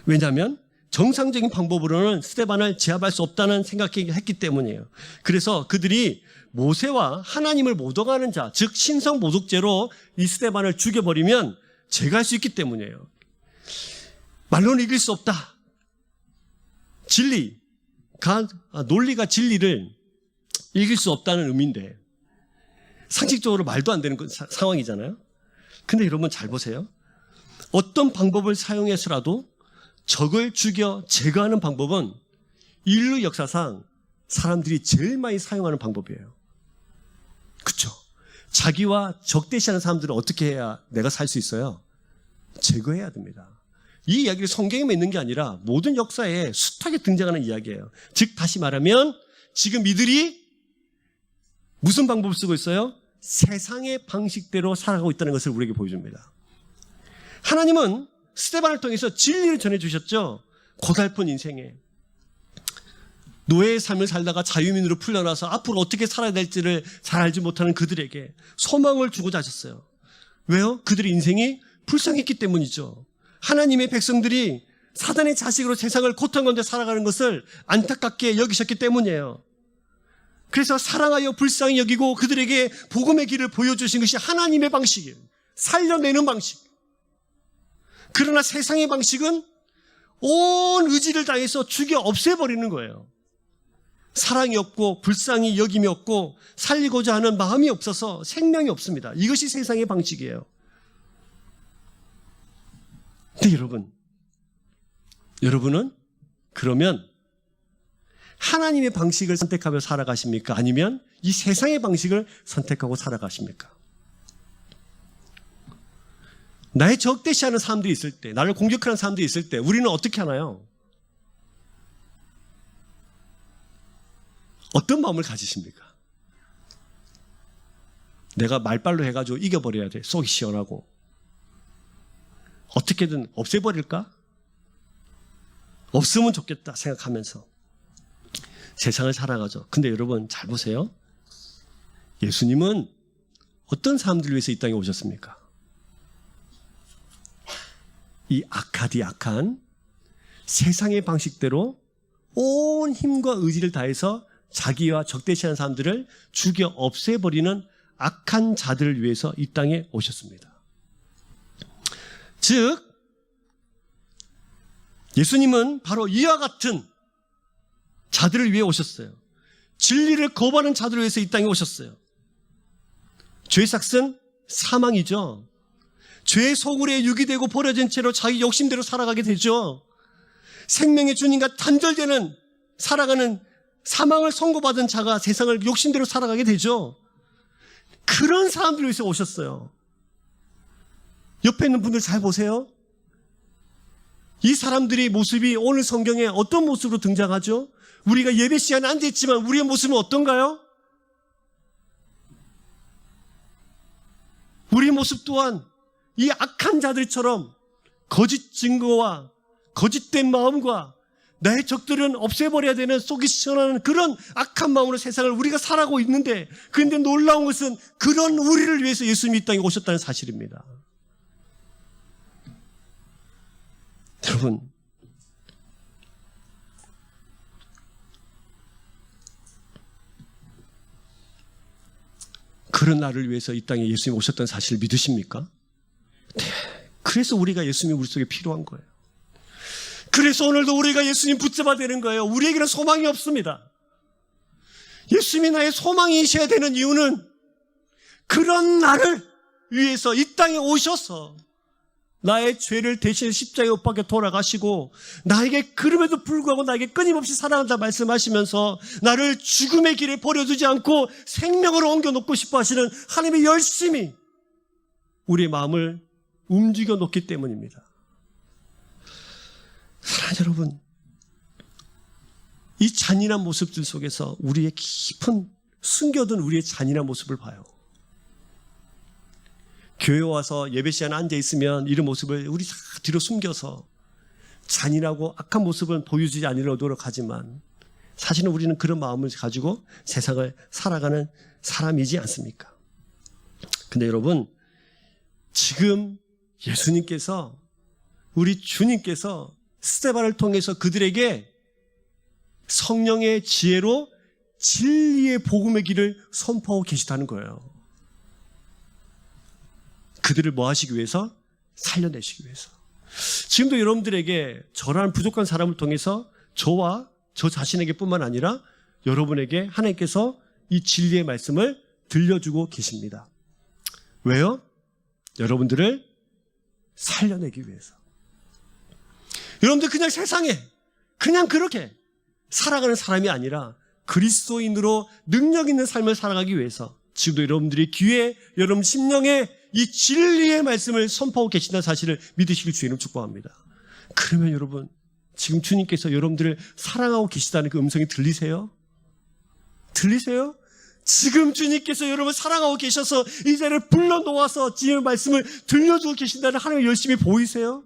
왜냐하면 정상적인 방법으로는 스데반을 제압할 수 없다는 생각을 했기 때문이에요. 그래서 그들이 모세와 하나님을 모독하는 자, 즉 신성 모독죄로 이 스데반을 죽여버리면 제거할 수 있기 때문이에요. 말로는 이길 수 없다. 논리가 진리를 이길 수 없다는 의미인데 상식적으로 말도 안 되는 상황이잖아요. 근데 여러분 잘 보세요. 어떤 방법을 사용해서라도 적을 죽여 제거하는 방법은 인류 역사상 사람들이 제일 많이 사용하는 방법이에요. 그렇죠? 자기와 적대시하는 사람들은 어떻게 해야 내가 살 수 있어요? 제거해야 됩니다. 이 이야기를 성경에만 있는 게 아니라 모든 역사에 숱하게 등장하는 이야기예요. 즉 다시 말하면 지금 이들이 무슨 방법을 쓰고 있어요? 세상의 방식대로 살아가고 있다는 것을 우리에게 보여줍니다. 하나님은 스데반을 통해서 진리를 전해주셨죠. 고달픈 인생에 노예의 삶을 살다가 자유민으로 풀려나서 앞으로 어떻게 살아야 될지를 잘 알지 못하는 그들에게 소망을 주고자 하셨어요. 왜요? 그들의 인생이 불쌍했기 때문이죠. 하나님의 백성들이 사단의 자식으로 세상을 고통 가운데 살아가는 것을 안타깝게 여기셨기 때문이에요. 그래서 사랑하여 불쌍히 여기고 그들에게 복음의 길을 보여주신 것이 하나님의 방식이에요. 살려내는 방식. 그러나 세상의 방식은 온 의지를 다해서 죽여 없애버리는 거예요. 사랑이 없고 불쌍히 여김이 없고 살리고자 하는 마음이 없어서 생명이 없습니다. 이것이 세상의 방식이에요. 근데 여러분은 그러면 하나님의 방식을 선택하며 살아가십니까? 아니면 이 세상의 방식을 선택하고 살아가십니까? 나의 적대시하는 사람들이 있을 때, 나를 공격하는 사람들이 있을 때 우리는 어떻게 하나요? 어떤 마음을 가지십니까? 내가 말빨로 해가지고 이겨버려야 돼. 속이 시원하고. 어떻게든 없애버릴까? 없으면 좋겠다 생각하면서 세상을 살아가죠. 근데 여러분 잘 보세요. 예수님은 어떤 사람들을 위해서 이 땅에 오셨습니까? 이 악한 세상의 방식대로 온 힘과 의지를 다해서 자기와 적대시하는 사람들을 죽여 없애버리는 악한 자들을 위해서 이 땅에 오셨습니다. 즉 예수님은 바로 이와 같은 자들을 위해 오셨어요. 진리를 거부하는 자들을 위해서 이 땅에 오셨어요. 죄의 삭은 사망이죠. 죄의 소굴에 유기되고 버려진 채로 자기 욕심대로 살아가게 되죠. 생명의 주님과 단절되는 살아가는 사망을 선고받은 자가 세상을 욕심대로 살아가게 되죠. 그런 사람들을 위해서 오셨어요. 옆에 있는 분들 잘 보세요. 이 사람들의 모습이 오늘 성경에 어떤 모습으로 등장하죠? 우리가 예배 시간에 앉아있지만 우리의 모습은 어떤가요? 우리의 모습 또한 이 악한 자들처럼 거짓 증거와 거짓된 마음과 나의 적들은 없애버려야 되는 속이 시원한 그런 악한 마음으로 세상을 우리가 살아가고 있는데, 그런데 놀라운 것은 그런 우리를 위해서 예수님이 이 땅에 오셨다는 사실입니다. 여러분, 그런 나를 위해서 이 땅에 예수님이 오셨다는 사실을 믿으십니까? 네. 그래서 우리가 예수님이 우리 속에 필요한 거예요. 그래서 오늘도 우리가 예수님 붙잡아야 되는 거예요. 우리에게는 소망이 없습니다. 예수님이 나의 소망이셔야 되는 이유는 그런 나를 위해서 이 땅에 오셔서 나의 죄를 대신 십자가에 못 박혀 돌아가시고 나에게 그럼에도 불구하고 나에게 끊임없이 사랑한다 말씀하시면서 나를 죽음의 길에 버려두지 않고 생명으로 옮겨놓고 싶어 하시는 하나님의 열심이 우리의 마음을 움직여 놓기 때문입니다. 사랑하는 여러분, 이 잔인한 모습들 속에서 우리의 깊은 숨겨둔 우리의 잔인한 모습을 봐요. 교회 와서 예배 시간에 앉아있으면 이런 모습을 우리 다 뒤로 숨겨서 잔인하고 악한 모습은 보여주지 않으려고 노력하지만 사실은 우리는 그런 마음을 가지고 세상을 살아가는 사람이지 않습니까? 근데 여러분, 지금 예수님께서, 우리 주님께서 스데반을 통해서 그들에게 성령의 지혜로 진리의 복음의 길을 선포하고 계시다는 거예요. 그들을 뭐 하시기 위해서? 살려내시기 위해서. 지금도 여러분들에게 저라는 부족한 사람을 통해서 저와 저 자신에게 뿐만 아니라 여러분에게 하나님께서 이 진리의 말씀을 들려주고 계십니다. 왜요? 여러분들을 살려내기 위해서. 여러분들 그냥 세상에 그냥 그렇게 살아가는 사람이 아니라 그리스도인으로 능력 있는 삶을 살아가기 위해서 지금도 여러분들이 귀에, 여러분 심령에 이 진리의 말씀을 선포하고 계신다는 사실을 믿으시길 주의 이름 축복합니다. 그러면 여러분, 지금 주님께서 여러분들을 사랑하고 계시다는 그 음성이 들리세요? 들리세요? 지금 주님께서 여러분을 사랑하고 계셔서 이 자리를 불러놓아서 지혜의 말씀을 들려주고 계신다는 하나님의 열심히 보이세요?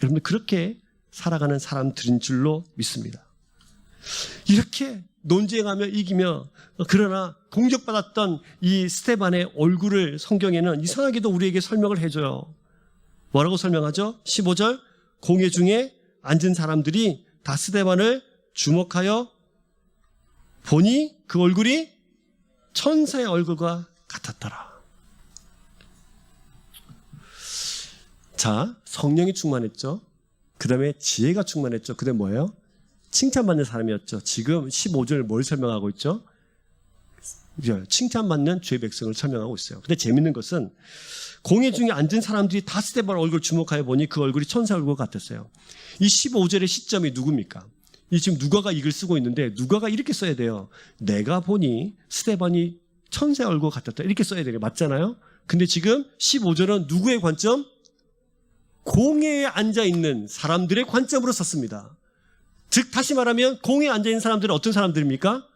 여러분들 그렇게 살아가는 사람들인 줄로 믿습니다. 이렇게 논쟁하며 이기며 그러나 공격받았던 이 스데반의 얼굴을 성경에는 이상하게도 우리에게 설명을 해줘요. 뭐라고 설명하죠? 15절, 공회 중에 앉은 사람들이 다 스데반을 주목하여 보니 그 얼굴이 천사의 얼굴과 같았더라. 자, 성령이 충만했죠. 그 다음에 지혜가 충만했죠. 그 다음에 뭐예요? 칭찬받는 사람이었죠. 지금 15절 뭘 설명하고 있죠? 칭찬받는 주의 백성을 설명하고 있어요. 근데 재밌는 것은 공회 중에 앉은 사람들이 다 스데반 얼굴 주목하여 보니 그 얼굴이 천사 얼굴 같았어요. 이 15절의 시점이 누굽니까? 이 지금 누가가 이글 쓰고 있는데 누가가 이렇게 써야 돼요. 내가 보니 스데반이 천사 얼굴 같았다. 이렇게 써야 돼요. 맞잖아요? 근데 지금 15절은 누구의 관점? 공회에 앉아있는 사람들의 관점으로 썼습니다. 즉 다시 말하면 공회에 앉아있는 사람들은 어떤 사람들입니까?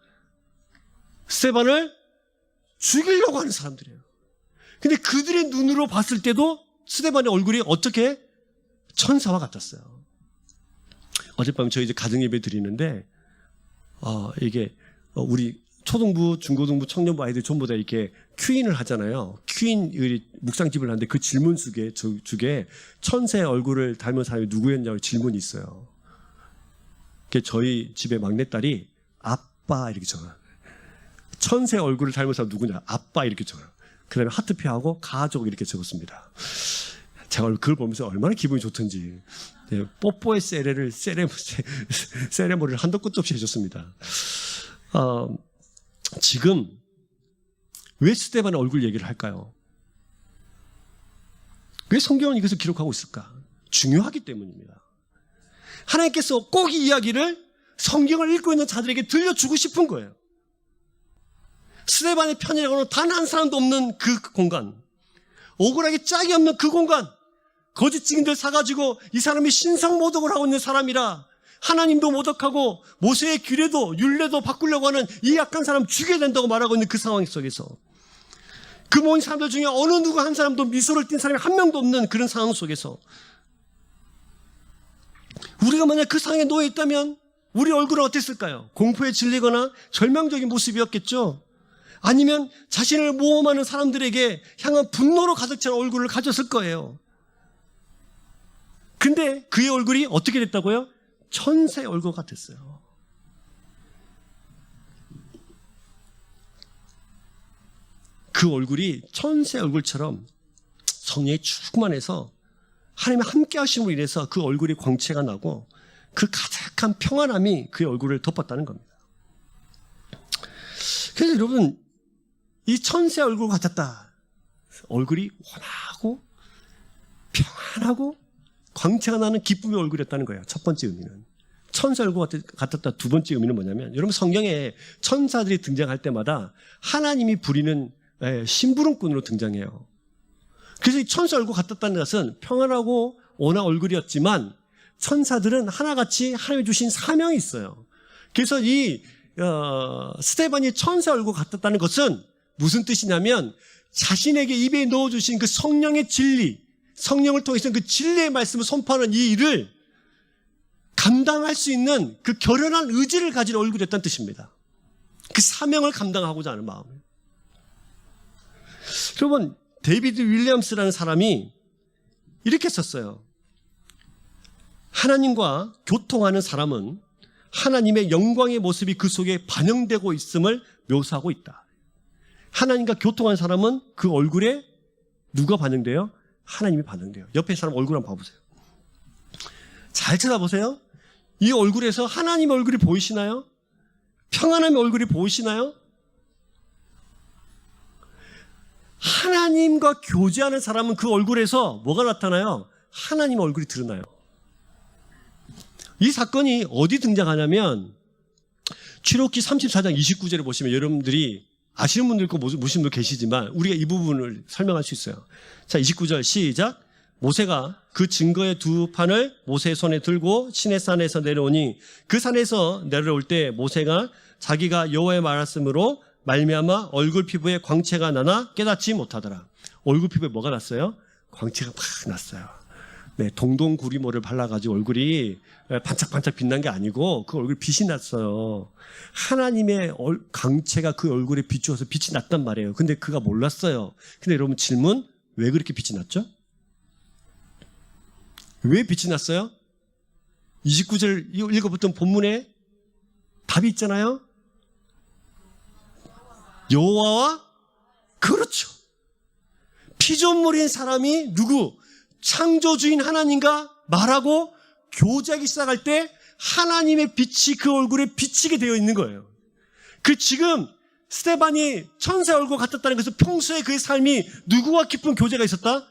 스데반을 죽이려고 하는 사람들이에요. 근데 그들의 눈으로 봤을 때도 스데반의 얼굴이 어떻게? 천사와 같았어요. 어젯밤에 저희 이제 가정예배 드리는데 이게 우리 초등부, 중고등부, 청년부 아이들 전부 다 이렇게 큐인을 하잖아요. 큐인 묵상집을 하는데 그 질문 중에 천사의 얼굴을 닮은 사람이 누구였냐고 질문이 있어요. 저희 집의 막내딸이 아빠 이렇게 적어요. 천사의 얼굴을 닮은 사람 누구냐? 아빠 이렇게 적어요. 그 다음에 하트표하고 가족 이렇게 적었습니다. 제가 그걸 보면서 얼마나 기분이 좋던지. 뽀뽀의 세레모니를 한도 끝도 없이 해줬습니다. 지금 왜 스데반의 얼굴 얘기를 할까요? 왜 성경은 이것을 기록하고 있을까? 중요하기 때문입니다. 하나님께서 꼭 이 이야기를 성경을 읽고 있는 자들에게 들려주고 싶은 거예요. 스데반의 편이라고는 단 한 사람도 없는 그 공간, 억울하게 짝이 없는 그 공간, 거짓 증인들 사가지고 이 사람이 신성모독을 하고 있는 사람이라 하나님도 모독하고 모세의 규례도 율례도 바꾸려고 하는 이 약한 사람 죽여야 된다고 말하고 있는 그 상황 속에서 그 모인 사람들 중에 어느 누구 한 사람도 미소를 띈 사람이 한 명도 없는 그런 상황 속에서 우리가 만약 그 상황에 놓여 있다면 우리 얼굴은 어땠을까요? 공포에 질리거나 절망적인 모습이었겠죠. 아니면 자신을 모험하는 사람들에게 향한 분노로 가득 찬 얼굴을 가졌을 거예요. 근데 그의 얼굴이 어떻게 됐다고요? 천사의 얼굴 같았어요. 그 얼굴이 천사의 얼굴처럼 성령이 충만해서 하나님의 함께 하심으로 인해서 그 얼굴이 광채가 나고 그 가득한 평안함이 그의 얼굴을 덮었다는 겁니다. 그래서 여러분, 이 천사의 얼굴 같았다. 얼굴이 원하고 평안하고 광채가 나는 기쁨의 얼굴이었다는 거예요. 첫 번째 의미는. 천사 얼굴 같았다. 두 번째 의미는 뭐냐면, 여러분 성경에 천사들이 등장할 때마다 하나님이 부리는 심부름꾼으로 등장해요. 그래서 이 천사 얼굴 같았다는 것은 평안하고 온화한 얼굴이었지만 천사들은 하나같이 하나님이 주신 사명이 있어요. 그래서 이 스데반이 천사 얼굴 같았다는 것은 무슨 뜻이냐면 자신에게 입에 넣어주신 그 성령의 진리, 성령을 통해서 그 진리의 말씀을 선포하는 이 일을 감당할 수 있는 그 결연한 의지를 가진 얼굴이었다는 뜻입니다. 그 사명을 감당하고자 하는 마음. 여러분, 데이비드 윌리엄스라는 사람이 이렇게 썼어요. 하나님과 교통하는 사람은 하나님의 영광의 모습이 그 속에 반영되고 있음을 묘사하고 있다. 하나님과 교통하는 사람은 그 얼굴에 누가 반영돼요? 하나님이 반영돼요. 옆에 사람 얼굴 한번 봐보세요. 잘 쳐다보세요. 이 얼굴에서 하나님의 얼굴이 보이시나요? 평안함의 얼굴이 보이시나요? 하나님과 교제하는 사람은 그 얼굴에서 뭐가 나타나요? 하나님의 얼굴이 드러나요. 이 사건이 어디 등장하냐면 출애굽기 34장 29절에 보시면 여러분들이 아시는 분도 있고 모르시는 분도 계시지만 우리가 이 부분을 설명할 수 있어요. 자, 29절 시작. 모세가 그 증거의 두 판을 모세의 손에 들고 시내산에서 내려오니 그 산에서 내려올 때 모세가 자기가 여호와의 말씀으로 말미암아 얼굴 피부에 광채가 나나 깨닫지 못하더라. 얼굴 피부에 뭐가 났어요? 광채가 팍 났어요. 네, 동동구리모를 발라가지고 얼굴이 반짝반짝 빛난 게 아니고 그 얼굴 빛이 났어요. 하나님의 광채가 그 얼굴에 비추어서 빛이 났단 말이에요. 근데 그가 몰랐어요. 근데 여러분 질문, 왜 그렇게 빛이 났죠? 왜 빛이 났어요? 29절 읽어봤던 본문에 답이 있잖아요. 여호와와, 그렇죠. 피조물인 사람이 누구? 창조주인 하나님과 말하고 교제하기 시작할 때 하나님의 빛이 그 얼굴에 비치게 되어 있는 거예요. 그 지금 스데반이 천사의 얼굴 같았다는 것은 평소에 그의 삶이 누구와 깊은 교제가 있었다?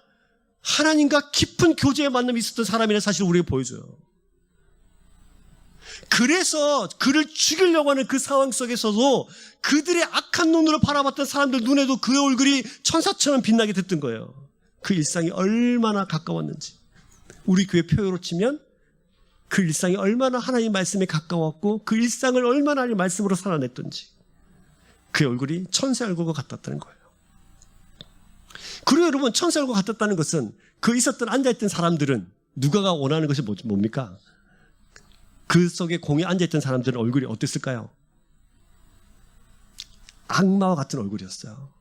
하나님과 깊은 교제의 만남이 있었던 사람이라는 사실을 우리에게 보여줘요. 그래서 그를 죽이려고 하는 그 상황 속에서도 그들의 악한 눈으로 바라봤던 사람들 눈에도 그의 얼굴이 천사처럼 빛나게 됐던 거예요. 그 일상이 얼마나 가까웠는지. 우리 교회 표현으로 치면 그 일상이 얼마나 하나님 말씀에 가까웠고 그 일상을 얼마나 하나님 말씀으로 살아냈던지. 그의 얼굴이 천사의 얼굴과 같았다는 거예요. 그리고 여러분, 천사의 얼굴과 같았다는 것은 그 있었던 앉아있던 사람들은 누가가 원하는 것이 뭡니까? 그 속에 공에 앉아있던 사람들은 얼굴이 어땠을까요? 악마와 같은 얼굴이었어요.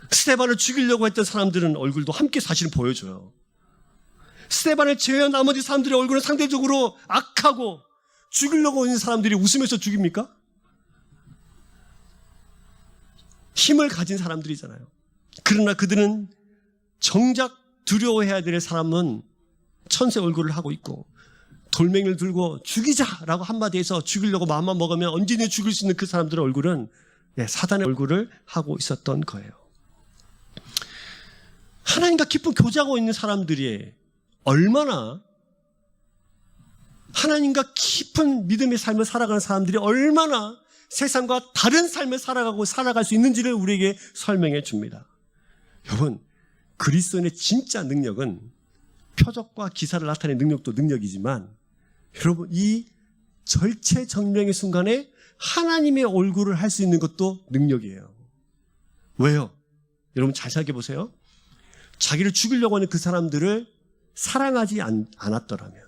스데반을 죽이려고 했던 사람들은 얼굴도 함께 사실은 보여줘요. 스데반을 제외한 나머지 사람들의 얼굴은 상대적으로 악하고 죽이려고 하는 사람들이 웃으면서 죽입니까? 힘을 가진 사람들이잖아요. 그러나 그들은 정작 두려워해야 될 사람은 천사의 얼굴을 하고 있고 돌멩이를 들고 죽이자라고 한마디 해서 죽이려고 마음만 먹으면 언제든지 죽일 수 있는 그 사람들의 얼굴은 사단의 얼굴을 하고 있었던 거예요. 하나님과 깊은 교제하고 있는 사람들이 얼마나 하나님과 깊은 믿음의 삶을 살아가는 사람들이 얼마나 세상과 다른 삶을 살아갈 수 있는지를 우리에게 설명해 줍니다. 여러분, 그리스도인의 진짜 능력은 표적과 기사를 나타내는 능력도 능력이지만 여러분, 이 절체절명의 순간에 하나님의 얼굴을 할 수 있는 것도 능력이에요. 왜요? 여러분 잘 생각해 보세요. 자기를 죽이려고 하는 그 사람들을 사랑하지 않았더라면,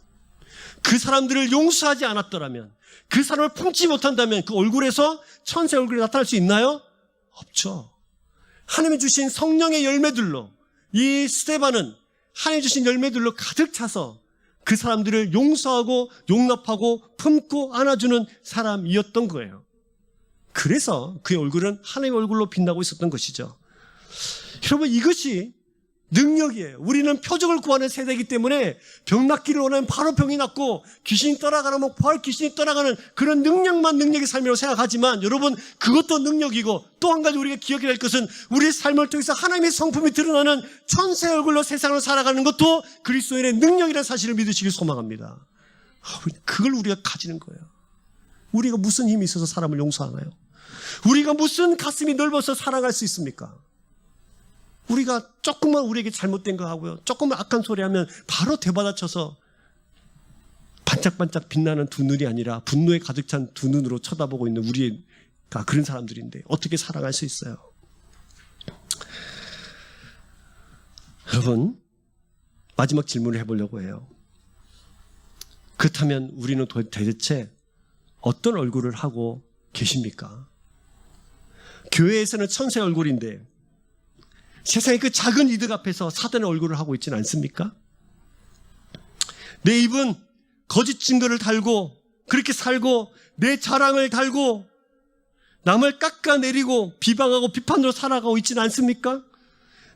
그 사람들을 용서하지 않았더라면, 그 사람을 품지 못한다면 그 얼굴에서 천사의 얼굴이 나타날 수 있나요? 없죠. 하나님이 주신 성령의 열매들로 이 스데반은 하나님이 주신 열매들로 가득 차서 그 사람들을 용서하고 용납하고 품고 안아주는 사람이었던 거예요. 그래서 그의 얼굴은 하나님의 얼굴로 빛나고 있었던 것이죠. 여러분, 이것이 능력이에요. 우리는 표적을 구하는 세대이기 때문에 병 낫기를 원하면 바로 병이 낫고 귀신이 떠나가면 바로 귀신이 떠나가는 그런 능력만 능력의 삶이라고 생각하지만 여러분, 그것도 능력이고 또 한 가지 우리가 기억해야 할 것은 우리의 삶을 통해서 하나님의 성품이 드러나는 천사의 얼굴로 세상을 살아가는 것도 그리스도인의 능력이라는 사실을 믿으시길 소망합니다. 그걸 우리가 가지는 거예요. 우리가 무슨 힘이 있어서 사람을 용서하나요? 우리가 무슨 가슴이 넓어서 사랑할 수 있습니까? 우리가 조금만 우리에게 잘못된 거 하고요, 조금만 악한 소리 하면 바로 되받아쳐서 반짝반짝 빛나는 두 눈이 아니라 분노에 가득 찬 두 눈으로 쳐다보고 있는 우리가 그런 사람들인데 어떻게 사랑할 수 있어요? 여러분, 마지막 질문을 해보려고 해요. 그렇다면 우리는 도대체 어떤 얼굴을 하고 계십니까? 교회에서는 천사의 얼굴인데 세상의 그 작은 이득 앞에서 사단의 얼굴을 하고 있지는 않습니까? 내 입은 거짓 증거를 달고 그렇게 살고 내 자랑을 달고 남을 깎아내리고 비방하고 비판으로 살아가고 있지는 않습니까?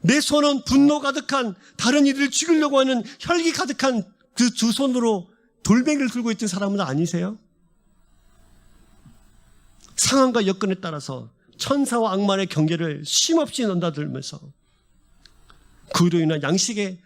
내 손은 분노 가득한 다른 이들을 죽이려고 하는 혈기 가득한 그 두 손으로 돌멩이를 들고 있던 사람은 아니세요? 상황과 여건에 따라서 천사와 악마의 경계를 쉼없이 넘나들면서 그로 인한 양심의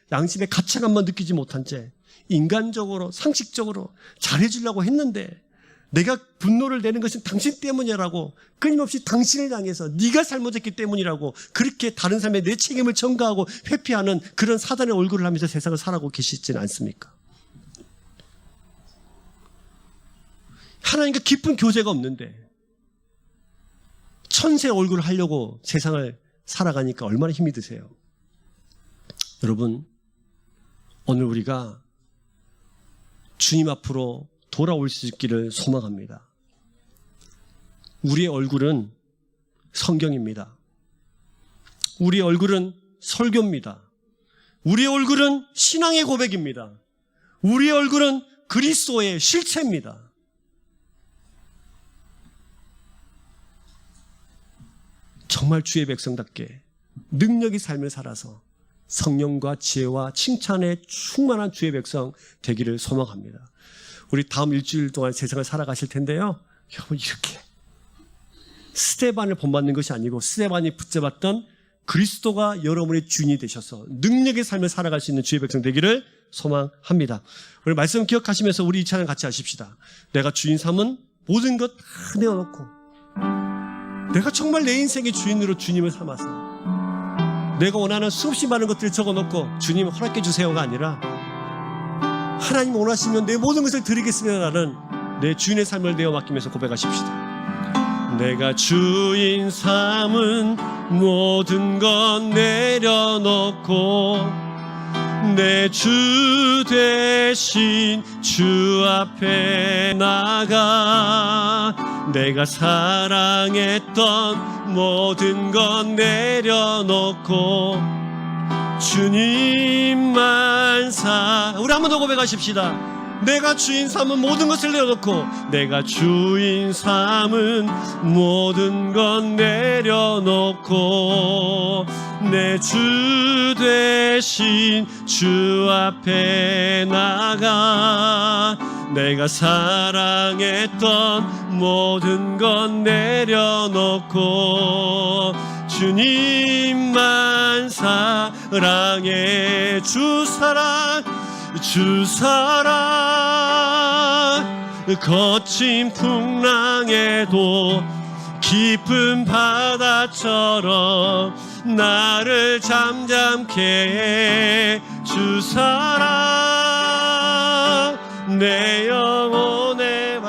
가책감만 느끼지 못한 채 인간적으로 상식적으로 잘해주려고 했는데 내가 분노를 내는 것은 당신 때문이라고 끊임없이 당신을 향해서 네가 잘못했기 때문이라고 그렇게 다른 사람의 내 책임을 전가하고 회피하는 그런 사단의 얼굴을 하면서 세상을 살아가고 계시지는 않습니까? 하나님과 깊은 교제가 없는데 천사의 얼굴을 하려고 세상을 살아가니까 얼마나 힘이 드세요? 여러분, 오늘 우리가 주님 앞으로 돌아올 수 있기를 소망합니다. 우리의 얼굴은 성경입니다. 우리의 얼굴은 설교입니다. 우리의 얼굴은 신앙의 고백입니다. 우리의 얼굴은 그리스도의 실체입니다. 정말 주의 백성답게 능력이 삶을 살아서 성령과 지혜와 칭찬에 충만한 주의 백성 되기를 소망합니다. 우리 다음 일주일 동안 세상을 살아가실 텐데요. 여러분 이렇게 스데반을 본받는 것이 아니고 스데반이 붙잡았던 그리스도가 여러분의 주인이 되셔서 능력의 삶을 살아갈 수 있는 주의 백성 되기를 소망합니다. 오늘 말씀 기억하시면서 우리 이 찬양 같이 하십시다. 내가 주인 삼은 모든 것 다 내어놓고 내가 정말 내 인생의 주인으로 주님을 삼아서 내가 원하는 수없이 많은 것들을 적어놓고 주님 허락해 주세요가 아니라 하나님 원하시면 내 모든 것을 드리겠습니다라는 내 주인의 삶을 내어 맡기면서 고백하십시다. 내가 주인 삼은 모든 것 내려놓고 내 주 대신 주 앞에 나가 내가 사랑했던 모든 것 내려놓고 주님만 우리 한 번 더 고백하십시다. 내가 주인 삼은 모든 것을 내려놓고 내가 주인 삼은 모든 것 내려놓고 내 주 대신 주 앞에 나가 내가 사랑했던 모든 것 내려놓고 주님만 사랑해. 주 사랑 거친 풍랑에도 깊은 바다처럼 나를 잠잠케 해. 주 사랑 내 영혼의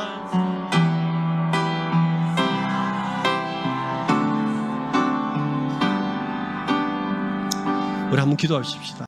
우리 한번 기도하십시다.